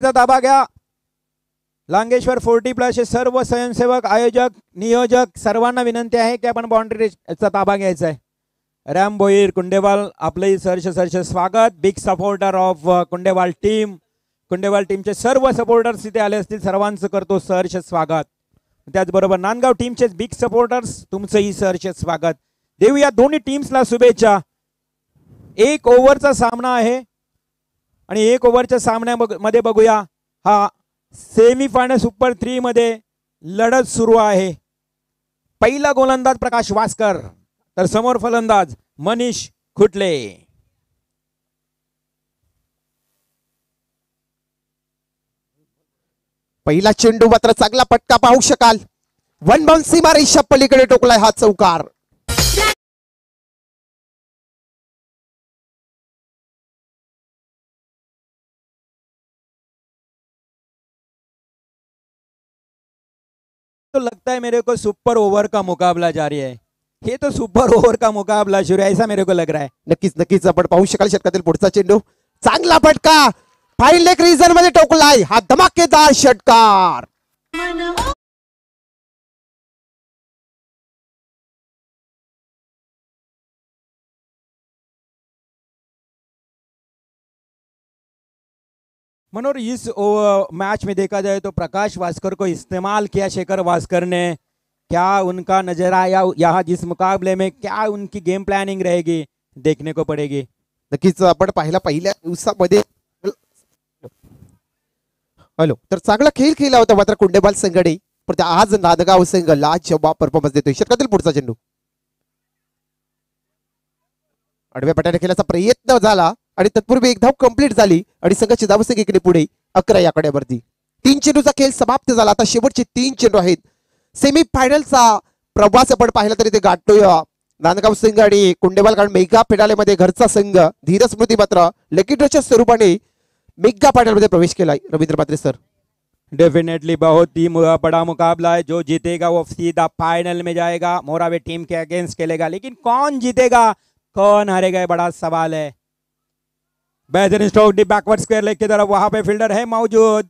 ताबा घ्या. लांगेश्वर 40+ हे सर्व स्वयंसेवक आयोजक नियोजक सर्वांना विनंती आहे की आपण बाउंड्रीचा ताबा घ्यायचा आहे. रॅम भोईर कुंडेवाल आपले सरस स्वागत. Big supporter of Kundewal team. Kundewal टीमचे सर्व सपोर्टर्स इथे आले असतील, सर्वांचं करतो सहर्ष स्वागत. त्याचबरोबर नांदगाव टीमचे बिग सपोर्टर्स तुमचंही सहर्ष स्वागत. देऊया दोन्ही टीम्सला शुभेच्छा. 1 ओव्हरचा सामना आहे आणि 1 ओव्हरच्या सामन्यामध्ये बघूया हा सेमीफायनल सुपर 3 मध्ये लढत सुरू आहे. पहिला गोलंदाज प्रकाश वास्कर तर समोर फलंदाज मनीष खुटले. पहिला चेंडू मात्र चांगला पटका पाहू शकाल. वन बाउंड सीमा रेषा पलीकडे टोकलाय हा चौकार. तो लगता है मेरे को सुपर ओवर का मुकाबला जारी है. ये तो सुपर ओवर का मुकाबला शुरू है ऐसा मेरे को लग रहा है. नक्कीच आपण पाहू शकाल षटकातील पुढचा चेंडू चांगला फटका फाईन लेग रीजन मध्ये टोकलाय हा धमाकेदार षटकार. मनोर इस मैच में देखा जाए तो प्रकाश वास्कर को इस्तेमाल किया शेखर वास्कर ने. क्या उनका नजर आया यहाँ जिस मुकाबले में, क्या उनकी गेम प्लानिंग रहेगी देखने को पड़ेगी. नक्कीच आपण पाहिला पहिल्या दिवसामध्ये हॅलो तर चांगला खेळ खेळला होता मात्र कुंडेबाल संघाने, पण आज नांदगाव संघ लाजवाब परफॉर्मन्स देतोय. षटकातील पुढचा चेंडू आडव्या पट्ट्याने खेळण्याचा प्रयत्न झाला आणि तत्पूर्वी एक धाव कंप्लीट झाली आणि संघाची धावसंख्या इकडे पुढे 11 या आकड्यावरती. 3 चेंडूचा खेळ समाप्त झाला. आता शेवटचे 3 चेंडू आहेत. सेमीफायनलचा प्रवास आपण पाहिला तरी ते गाठतोय नांदगाव संघ आणि कुंडेवाल, कारण मेगा फिनालेमध्ये घरचा संघ धीर स्मृती मात्र लकी ड्रॉच्या स्वरूपाने मेगा फाइनल मध्ये प्रवेश केलाय. रवींद्र पात्रे सर, डेफिनेटली बहुत ही बड़ा मुकाबला है. जो जीतेगा वो सीधा फाइनल में जाएगा, मोरावे टीम के अगेंस्ट खेलेगा. लेकिन कौन जीतेगा कौन हारेगा बड़ा सवाल है. बेहतरीन stroke D backward square leg की तरफ, वहां पे फील्डर है मौजूद.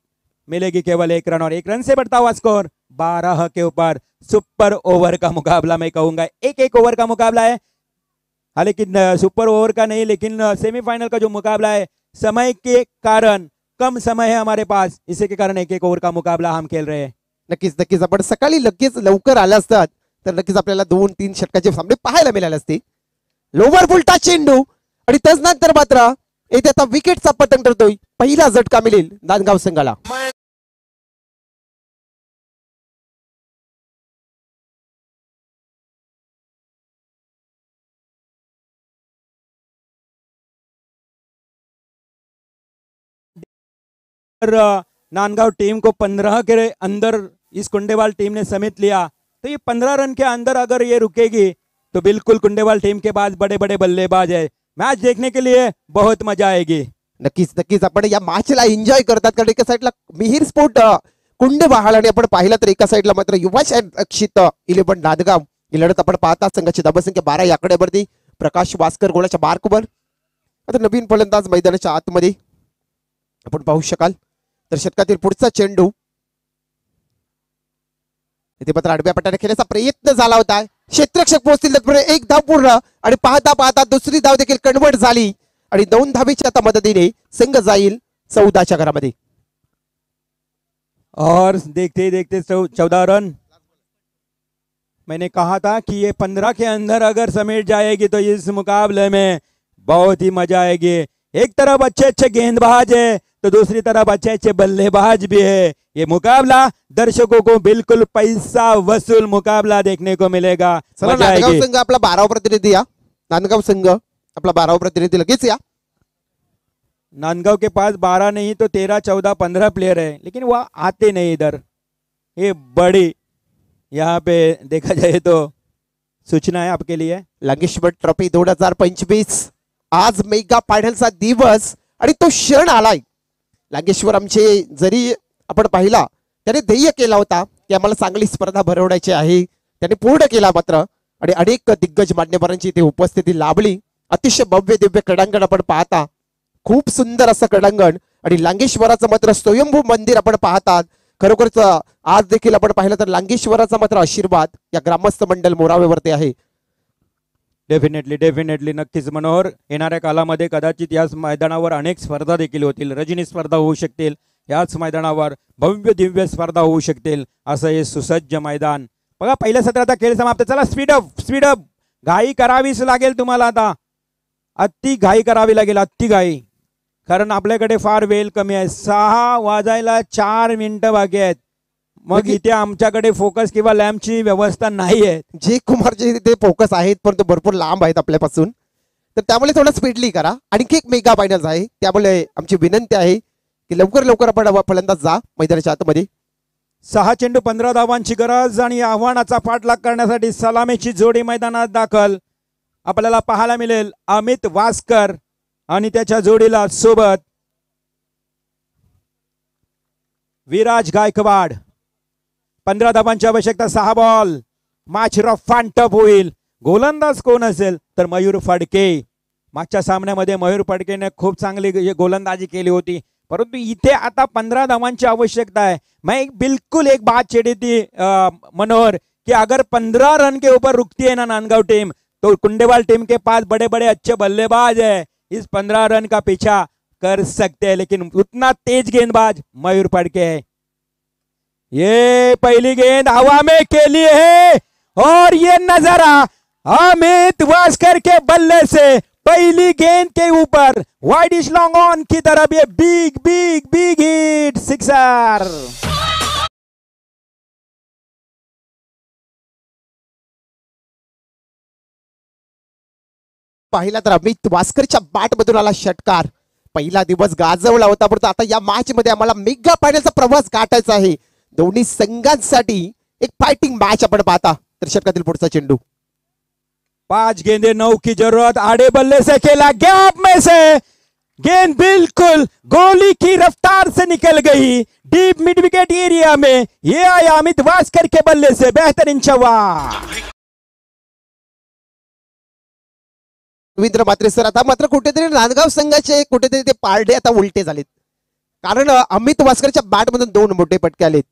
मिलेगी केवल 1 रन और 1 रन से बढ़ता हुआ स्कोर 12 के ऊपर. सुपर ओवर का मुकाबला मैं कहूंगा, 1 ओवर का मुकाबला है. हाँ लेकिन सुपर ओवर का नहीं, लेकिन सेमीफाइनल का जो मुकाबला है समय के कारण कम समय है हमारे पास, इसी के कारण 1 ओवर का मुकाबला हम खेल रहे हैं. नक्कीच आपण सकाळी लगेच लवकर आले असतात तर नक्कीच आपल्याला 2-3 षटकाचे सामने पाहायला मिळाले असते. लोवर फुलटा चेंडू आणि त्यानंतर मात्र येथे आता विकेटचा पतन करतोय. पहिला झटका मिळेल नांदगाव संघाला. नांदगांव टीम को 15 के अंदर इस कुंडेवाल टीम ने समेट लिया, तो ये 15 रन के अंदर अगर ये रुकेगी तो बिल्कुल कुंडेवाल टीम के पास बड़े बड़े बल्लेबाज है. मैच देखने के लिए बहुत मजा आएगी. नक्कीच आपण या मॅचला एन्जॉय करतात, कारण एका साईडला मिहिर स्पोर्ट कुंडेवाल आणि आपण पाहिलं तर एका साईडला मात्र युवा अक्षित 11 नांदगाव ही लढत आपण पाहता. संघाची धावसंख्या 12 या आकड्यावरती. प्रकाश वास्कर गोलाच्या मार्कवर. आता नवीन फलंदाज मैदानाच्या आतमध्ये आपण पाहू शकाल. तर षटकातील पुढचा चेंडू इथे मात्र आडव्या पट्ट्याने खेळण्याचा प्रयत्न झाला होता. क्षेत्ररक्षक पोहोचतील तत्पूर्वी 1 धाव पूर्ण आणि पाहता दुसरी धाव देखील कन्वर्ट झाली आणि 2 धावेच्या आता मदतीने संघ जाईल 14च्या घरामध्ये. और देखते देखते 14 रन. मैंने कहा था कि ये 15 के अंदर अगर समेट जाएगी तो इस मुकाबले में बहुत ही मजा आएगी. एक तरफ अच्छे गेंदबाज है तो दूसरी तरफ अच्छे बल्लेबाज भी है. ये मुकाबला दर्शकों को बिल्कुल पैसा वसूल मुकाबला देखने को मिलेगा. नांदगाव संघ आपला 12वा प्रतिनिधी या. नांदगाव संघ आपला 12वा प्रतिनिधी लगेच या. नांदगांव के पास 12 नहीं तो 13, 14, 15 प्लेयर है, लेकिन वह आते नहीं इधर. ये बड़ी यहाँ पे देखा जाए तो सूचना है आपके लिए. लांगेश्वर ट्रॉफी 2025 आज मेगा फायनलचा दिवस आणि तो क्षण आलाय. लांगेश्वर आमचे जरी आपण पाहिला त्याने ध्येय केला होता की आम्हाला चांगली स्पर्धा भरवण्याची आहे, त्याने पूर्ण केला मात्र. आणि अनेक दिग्गज मान्यवरांची इथे उपस्थिती लाभली. अतिशय भव्य दिव्य क्रीडांगण आपण पाहता. खूप सुंदर असं क्रडांगण आणि लांगेश्वराचं मात्र स्वयंभू मंदिर आपण पाहतात. खरोखरच आज देखील आपण पाहिलं तर लांगेश्वराचा मात्र आशीर्वाद या ग्रामस्थ मंडळ मोरावेवरती आहे. डेफिनेटली नक्कीच मनोहर. येणाऱ्या कालामध्ये कदाचित याच मैदानावर अनेक स्पर्धा देखील होतील. रजनी स्पर्धा होऊ शकतील याच मैदानावर, भव्य दिव्य स्पर्धा होऊ शकतील असं हे सुसज्ज मैदान. बघा पहिल्या सत्राचा खेळ समाप्त. चला स्पीडअप घाई करावीच लागेल तुम्हाला. आता अति घाई करावी लागेल, अति घाई, कारण आपल्याकडे फार वेळ कमी आहे. 6 वाजायला 4 मिनिटं बाकी आहेत. मग इथे आमच्याकडे फोकस किंवा लॅम्पची व्यवस्था नाही आहे. जे कुमारचे ते फोकस आहेत परंतु भरपूर लांब आहेत आपल्यापासून, तर त्यामुळे थोडं स्पीडली करा. आणखी एक मेगा फायनल्स आहे, त्यामुळे आमची विनंती आहे की लवकर आपण फलंदाज जा मैदानाच्या आतमध्ये. 6 चेंडू 15 धावांची गरज आणि आव्हानाचा पाठलाग करण्यासाठी सलामीची जोडी मैदानात दाखल आपल्याला पाहायला मिळेल. अमित वासकर आणि त्याच्या जोडीला सोबत विराज गायकवाड. 15 धावांची आवश्यकता, 6 ball. Match rough and tough होईल. गोलंदाज कोण असेल तर मयूर फडके. मागच्या सामन्यामध्ये मयूर फडकेने खूप चांगली गोलंदाजी केली होती, परंतु इथे आता 15 धावांची आवश्यकता है. मैं बिल्कुल एक बात छेड़ी थी मनोहर कि अगर 15 रन के ऊपर रुकती है ना नांदगांव टीम, तो कुंडेवाल टीम के पास बड़े बड़े अच्छे बल्लेबाज है, इस 15 रन का पीछा कर सकते हैं, लेकिन उतना तेज गेंदबाज मयूर फडके है. ये पहली गेंद हवा में खेली है और ये नजारा अमित वास्कर के बल्ले से पहली गेंद के ऊपर वाइड इज लॉन्ग ऑन की तरफ ये बिग हिट, सिक्सर. पाहिला तर अमित वास्करच्या बॅट मधून आला षटकार. पहिला दिवस गाजवला होता, परंतु आता या मॅच मध्ये आम्हाला मेगा फायनलचा प्रवास गाठायचा आहे. दोन्ही संघांसाठी एक फायटिंग मॅच आपण पाहता. तर षटकातील पुढचा चेंडू. 5 गेंदे 9 की जरूरत. आड़े बल्ले से खेला, गैप में से गेंद बिल्कुल गोली की रफ्तार से निकल गई डीप मिड विकेट एरिया में. ये आया अमित वास्कर के बल्ले से बेहतरीन छक्का. रवींद्र म्हात्रे सर, आता मात्र कुठेतरी नांदगाव संघाचे कुठेतरी ते पारडे आता उलटे झालेत, कारण अमित वास्करच्या बॅट मधून 2 मोठे फटके आलेत.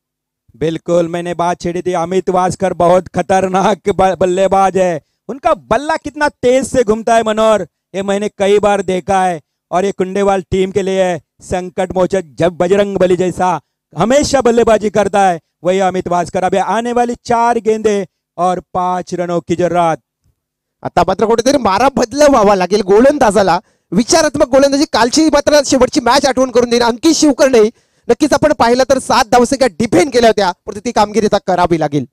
बिल्कुल मैंने बात छेड़ी थी. अमित वास्कर बहुत खतरनाक बल्लेबाज है. उनका बल्ला कितना तेज से घूमता है मनोहर, ये मैंने कई बार देखा है. और ये कुंडेवाल टीम के लिए संकट मोचक, जब बजरंग बली जैसा हमेशा बल्लेबाजी करता है वही अमित वास्कर. अभी आने वाली 4 गेंदे और 5 रनों की जरूरत. आता मात्र कुठेतरी मारा बदल व्हावा लागेल गोलंदाजाला. विचारात्मक गोलंदाजी. कालची मात्र शेवटची मॅच आठवण करून देईन. अंकित शिवकरणे नक्कीच आपण पाहिलं तर 7 धावसंख्या डिफेंड केल्या होत्या, परंतु ती कामगिरी आता करावी लागेल.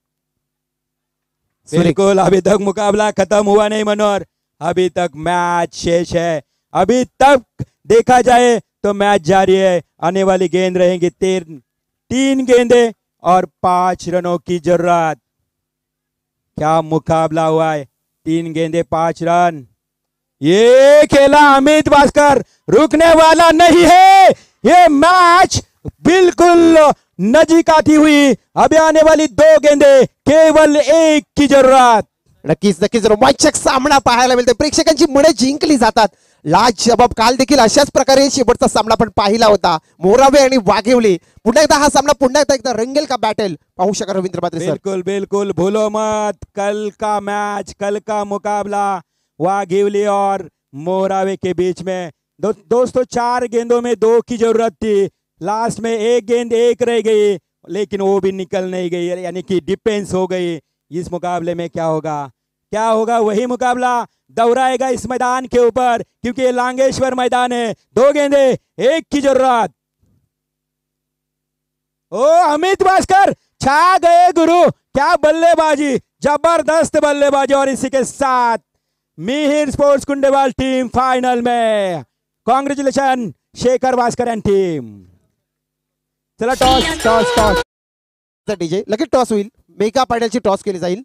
बिल्कुल अभी तक मुकाबला खत्म हुआ नहीं मनोहर, अभी तक मैच शेष है. अभी तक देखा जाए तो मैच जारी है. आने वाली गेंद रहेंगी 3 गेंदे और 5 रनों की जरूरत. क्या मुकाबला हुआ है. 3 गेंदे 5 रन. ये खेला अमित वास्कर, रुकने वाला नहीं है. ये मैच बिल्कुल नजीक आती हुई. अभी आने वाली 2 गेंदे, केवल 1 की जरूरत. नक्कीच रोमांचक सामना पाहायला मिळतो. प्रेक्षकांची मने जिंकली जातात. लाजबाब. काल देखील अशाच प्रकारे शेवटचा सामना आपण पाहिला होता. मोरावे आणि वाघेवले. पुन्हा एकदा हा सामना पुन्हा एकदा रंगेल का बॅटल पाहू शका रवींद्र म्हात्रे सर. बिल्कुल भूलो मत, कल का मैच, कल का मुकाबला वाघेवली और मोरावे के बीच में. दोस्तों 4 गेंदों में 2 की जरूरत थी. लास्ट में 1 गेंद 1 रह गई, लेकिन वो भी निकल नहीं गई, यानी कि डिफेंस हो गई. इस मुकाबले में क्या होगा वही मुकाबला दोहराएगा इस मैदान के ऊपर, क्योंकि ये लांगेश्वर मैदान है. 2 गेंदे 1 की जरूरत. ओ अमित वास्कर छा गए गुरु, क्या बल्लेबाजी, जबरदस्त बल्लेबाजी. और इसी के साथ मिहिर स्पोर्ट्स कुंडेवाल टीम फाइनल में. Congratulation Shekhar Waskar and team. चला टॉस. डीजे लगेच टॉस होईल. मेगा फायनलची टॉस केली जाईल.